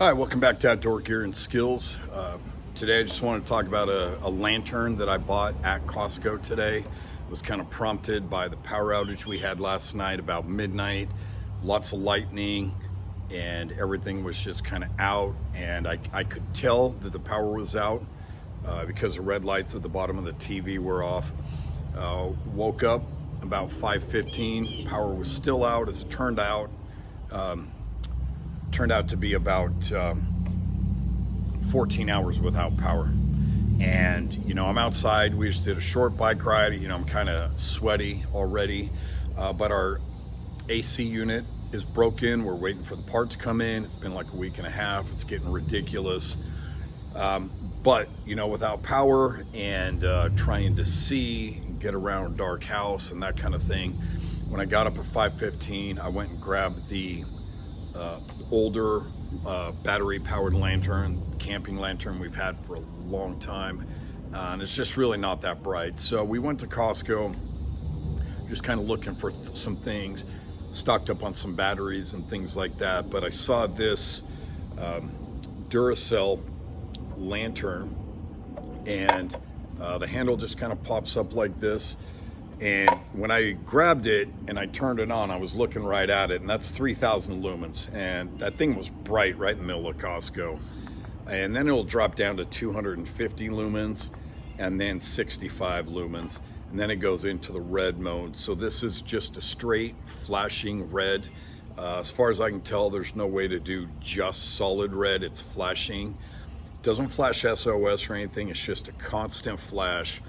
Hi, welcome back to Outdoor Gear and Skills. Today I just want to talk about a lantern that I bought at Costco today. It was kind of prompted by the power outage we had last night about midnight. Lots of lightning and everything was just kind of out, and I could tell that the power was out because the red lights at the bottom of the TV were off. Woke up about 5:15, power was still out. As it turned out to be about 14 hours without power. And I'm outside. We just did a short bike ride. I'm kind of sweaty already, but our AC unit is broken. We're waiting for the part to come in. It's been like a week and a half. It's getting ridiculous. But without power and trying to see and get around a dark house and that kind of thing, when I got up at 5:15, I went and grabbed the older battery powered lantern, camping lantern we've had for a long time, and it's just really not that bright. So we went to Costco, just kind of looking for some things, stocked up on some batteries and things like that. But I saw this Duracell lantern, and the handle just kind of pops up like this. And when I grabbed it and I turned it on, I was looking right at it, and that's 3,000 lumens. And that thing was bright right in the middle of Costco. And then it'll drop down to 250 lumens and then 65 lumens. And then it goes into the red mode. So this is just a straight flashing red. As far as I can tell, there's no way to do just solid red. It's flashing. It doesn't flash SOS or anything. It's just a constant flash.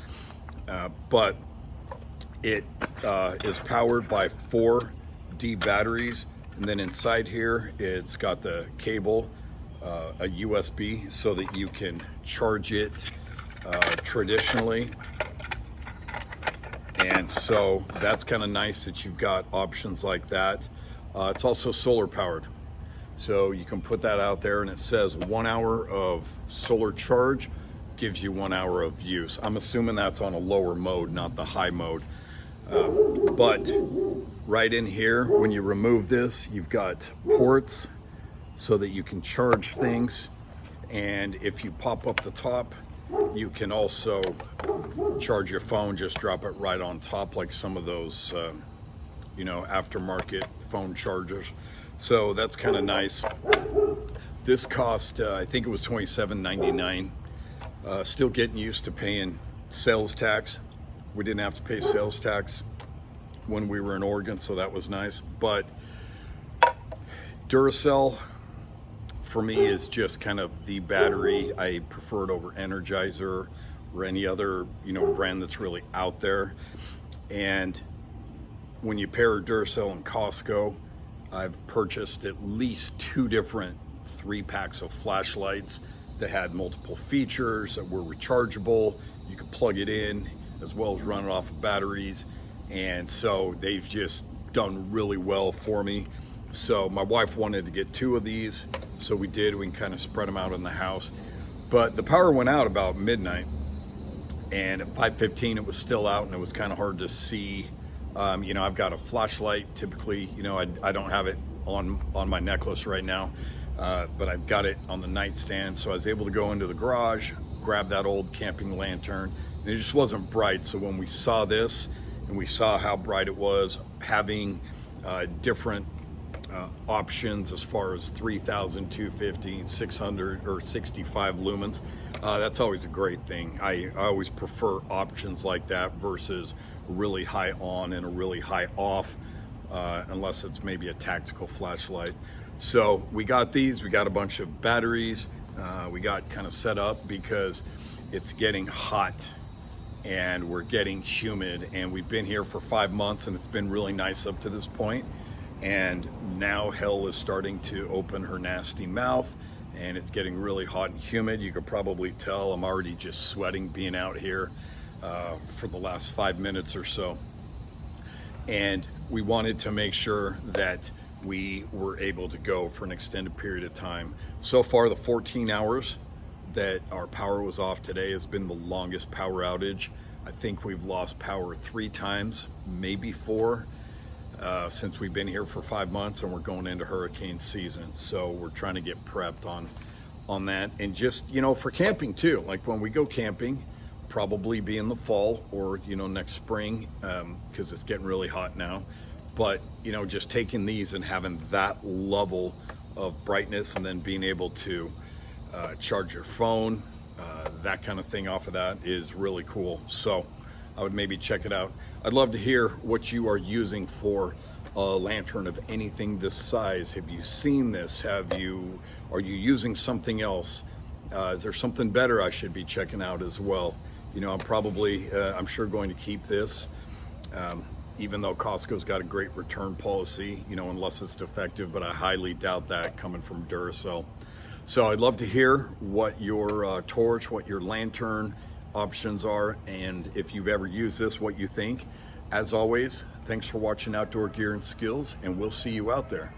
But it is powered by 4D batteries, and then inside here it's got the cable, a USB, so that you can charge it traditionally. And so that's kind of nice that you've got options like that. It's also solar powered, so you can put that out there, and it says 1 hour of solar charge gives you 1 hour of use. I'm assuming that's on a lower mode, not the high mode. But right in here, when you remove this, you've got ports so that you can charge things. And if you pop up the top, you can also charge your phone, just drop it right on top, like some of those, aftermarket phone chargers. So that's kind of nice. This cost, I think it was $27.99. Still getting used to paying sales tax. We didn't have to pay sales tax when we were in Oregon, so that was nice. But Duracell, for me, is just kind of the battery. I prefer it over Energizer or any other, brand that's really out there. And when you pair Duracell and Costco, I've purchased at least 2 different 3-packs of flashlights that had multiple features, that were rechargeable. You could plug it in, as well as run it off of batteries. And so they've just done really well for me. So my wife wanted to get 2 of these, so we did. We can kind of spread them out in the house. But the power went out about midnight, and at 5:15 it was still out, and it was kind of hard to see. I've got a flashlight typically. I don't have it on my necklace right now, but I've got it on the nightstand. So I was able to go into the garage, grab that old camping lantern. And it just wasn't bright. So when we saw this and we saw how bright it was, having different options as far as 3,000, 250, 600, or 65 lumens, that's always a great thing. I always prefer options like that versus really high on and a really high off, unless it's maybe a tactical flashlight. So we got these, we got a bunch of batteries, we got kind of set up because it's getting hot and we're getting humid, and we've been here for 5 months and it's been really nice up to this point. And now hell is starting to open her nasty mouth, and it's getting really hot and humid. You could probably tell I'm already just sweating being out here for the last 5 minutes or so. And we wanted to make sure that we were able to go for an extended period of time. So far, the 14 hours that our power was off today has been the longest power outage. I think we've lost power 3 times, maybe 4. since we've been here for 5 months, and we're going into hurricane season. So we're trying to get prepped on that. And just, you know, for camping too, like when we go camping, probably be in the fall or, you know, next spring, because it's getting really hot now. But, you know, just taking these and having that level of brightness, and then being able to charge your phone, that kind of thing off of that is really cool. So I would maybe check it out. I'd love to hear what you are using for a lantern of anything this size. Have you seen this? Are you using something else? Is there something better I should be checking out as well? You know, I'm sure going to keep this, even though Costco's got a great return policy, you know, unless it's defective, but I highly doubt that coming from Duracell. So I'd love to hear what your torch, what your lantern options are, and if you've ever used this, what you think. As always, thanks for watching Outdoor Gear and Skills, and we'll see you out there.